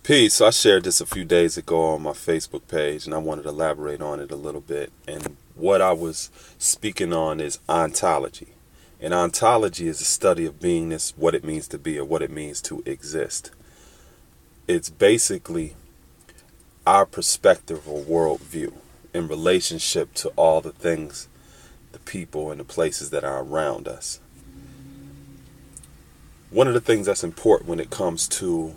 Peace. So I shared this a few days ago on my Facebook page, and I wanted to elaborate on it a little bit. And what I was speaking on is ontology. And ontology is a study of beingness, what it means to be or what it means to exist. It's basically our perspective or worldview in relationship to all the things, the people, and the places that are around us. One of the things that's important when it comes to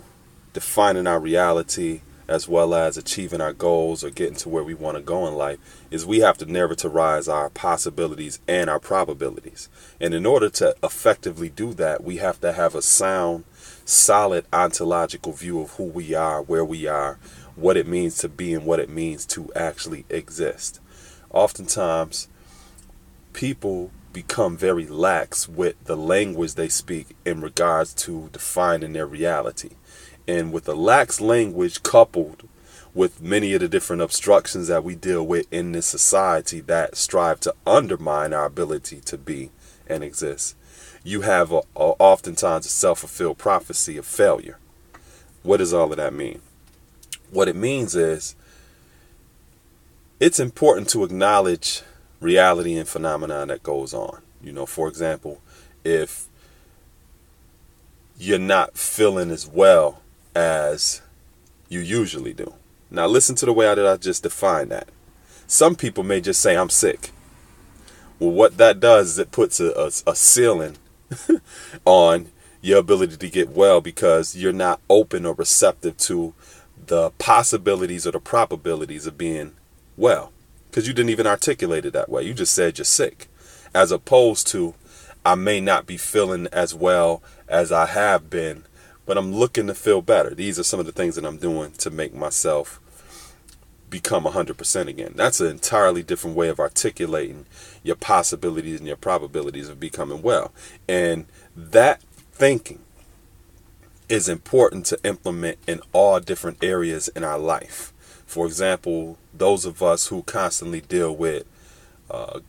defining our reality as well as achieving our goals or getting to where we want to go in life is we have to narrativize our possibilities and our probabilities. And in order to effectively do that, we have to have a sound, solid ontological view of who we are, where we are, what it means to be, and what it means to actually exist. Oftentimes, people become very lax with the language they speak in regards to defining their reality. And with the lax language coupled with many of the different obstructions that we deal with in this society that strive to undermine our ability to be and exist, you have oftentimes a self-fulfilled prophecy of failure. What does all of that mean? What it means is it's important to acknowledge reality and phenomenon that goes on. For example, if you're not feeling as well as you usually do. Now listen to the way that I just defined that. Some people may just say, I'm sick. Well, what that does is it puts a ceiling on your ability to get well because you're not open or receptive to the possibilities or the probabilities of being well. Because you didn't even articulate it that way. You just said you're sick. As opposed to, I may not be feeling as well as I have been, but I'm looking to feel better. These are some of the things that I'm doing to make myself become 100% again. That's an entirely different way of articulating your possibilities and your probabilities of becoming well. And that thinking is important to implement in all different areas in our life. For example, those of us who constantly deal with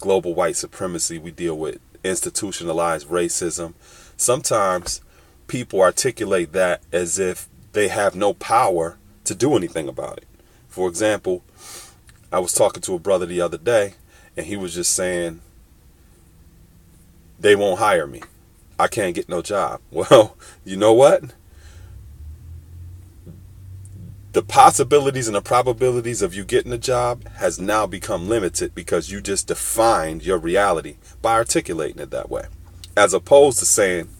global white supremacy, we deal with institutionalized racism. Sometimes people articulate that as if they have no power to do anything about it. For example, I was talking to a brother the other day, and he was just saying, they won't hire me. I can't get no job. Well, you know what? The possibilities and the probabilities of you getting a job has now become limited because you just defined your reality by articulating it that way. As opposed to saying,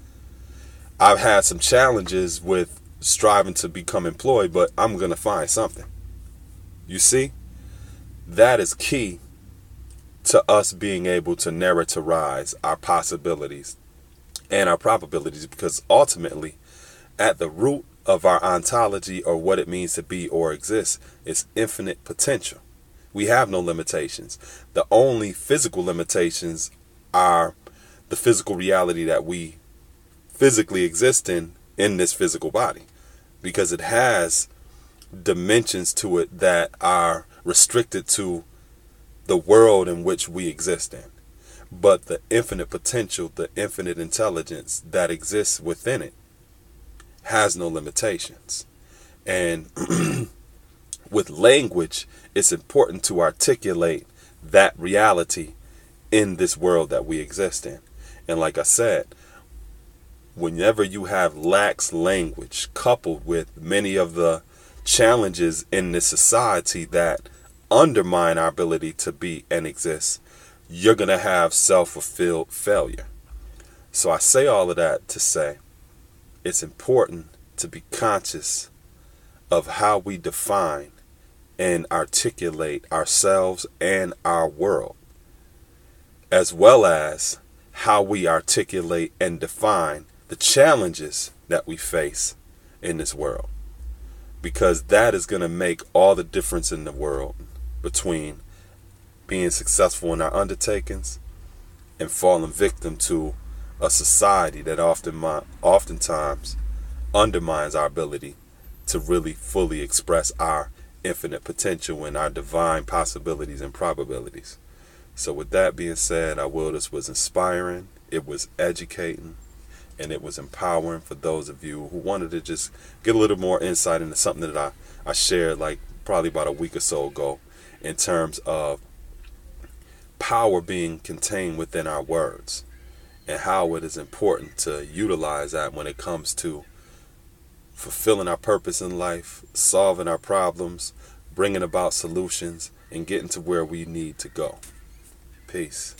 I've had some challenges with striving to become employed, but I'm going to find something. You see, that is key to us being able to narrativize our possibilities and our probabilities, because ultimately, at the root of our ontology, or what it means to be or exist, is infinite potential. We have no limitations. The only physical limitations are the physical reality that we physically exist in this physical body, because it has dimensions to it that are restricted to the world in which we exist in. But the infinite potential, the infinite intelligence that exists within it has no limitations. And with language, it's important to articulate that reality in this world that we exist in. And like I said, whenever you have lax language coupled with many of the challenges in this society that undermine our ability to be and exist, you're going to have self-fulfilled failure. So I say all of that to say it's important to be conscious of how we define and articulate ourselves and our world, as well as how we articulate and define the challenges that we face in this world, because that is going to make all the difference in the world between being successful in our undertakings and falling victim to a society that oftentimes undermines our ability to really fully express our infinite potential and our divine possibilities and probabilities. So with that being said, this was inspiring, it was educating, and it was empowering for those of you who wanted to just get a little more insight into something that I shared like probably about a week or so ago, in terms of power being contained within our words and how it is important to utilize that when it comes to fulfilling our purpose in life, solving our problems, bringing about solutions, and getting to where we need to go. Peace.